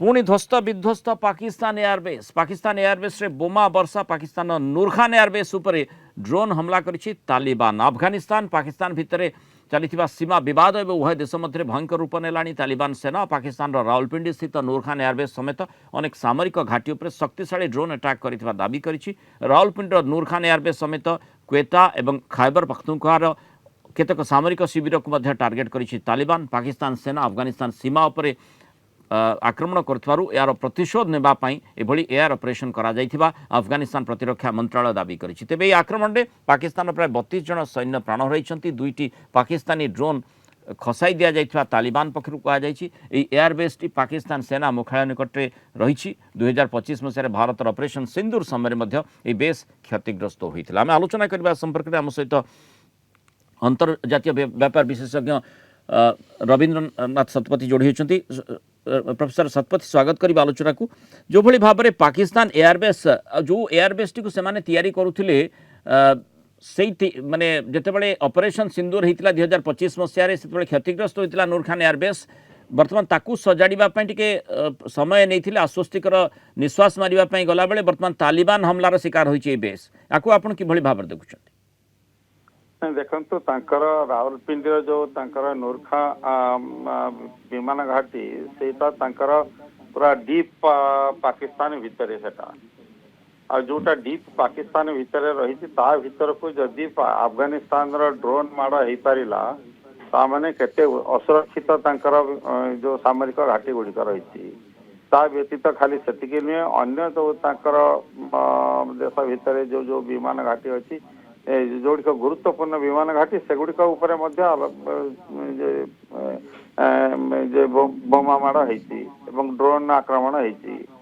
पुणी ध्वस्त विध्वस्त पाकिस्तान एयरबेस रे बोमा वर्षा पाकिस्तान नूरखान एयरबेस उपर ड्रोन हमला करिछि तालिबान। अफगानिस्तान पाकिस्तान भितर चली सीमा विवाद एवं उभय देश मध्य भयंकर रूप नेलाणी। तालिबान सेना पाकिस्तान रावलपिंडी स्थित नूरखान एयरबेस समेत अनेक सामरिक घाटी उपर शक्तिशाली ड्रोन अटैक करिथिबा दाबी करिछि। रावलपिंडी नूरखान एयरबेस समेत क्वेटा एवं खैबर पख्तूनख्वार केतक सामरिक शिविर को टार्गेट करिछि तालिबान। पाकिस्तान सेना अफगानिस्तान सीमा उपरे आक्रमण करुथिबारु यार प्रतिशोध नेबा पई एभली एयर ऑपरेशन करा जायथिबा अफगानिस्तान प्रतिरक्षा मंत्रालय दाबी करिछि। तेबे आक्रमण रे पाकिस्तान प्राय 32 जन सैन्य प्राण हरैछन्ति। दुईटी पाकिस्तानी ड्रोन खसाई दिया जायथिबा तालिबान पक्षरु कहा जायछि। एई एयरबेस टी पाकिस्तान सेना मुख्यालय निकटरे रहिछि। 2025 मसिया भारत ऑपरेशन सिंदूर समय मध्ये एई बेस क्षतिग्रस्त होइतिला। आमे आलोचना करबा संपर्क रे हम सहित अंतर्जातीय व्यापार विशेषज्ञ रवींद्रनाथ शतपथी जोड़ी होती। प्रोफेसर शतपथी स्वागत करी आलोचना को। जो भली भाव में पाकिस्तान एयरबेस जो एयरबेस टी को सेमाने तैयारी करुथिले माने जेतेबेले ऑपरेशन सिंदूर होता 2025 मसीह से क्षतिग्रस्त होता नूरखान एयरबेस बर्तमान ताकू सजाड़ा टिके समय नहीं आश्वस्तिकर निश्वास मारे गला बेले बर्तमान तालिबान हमलार शिकार होती बेस या आपन किभली भाव देखुं? देखो रावलपिंडी जो नूरखा विमान घाटी से पूरा डीप पाकिस्तान भितर से जोटा डीप पाकिस्तान भितर रही भीतर को जदि अफगानिस्तान ड्रोन माड़ हो पारा ताने केते असुरक्षित जो सामरिक घाटी गुड़िक रही व्यतीत खाली से नुहे अन्य जो देश भितर जो जो विमान घाटी अच्छी जोड़िक गुरुत्वपूर्ण विमान घाटी सेगुड़िक बोमा माड़ होती ड्रोन आक्रमण होती।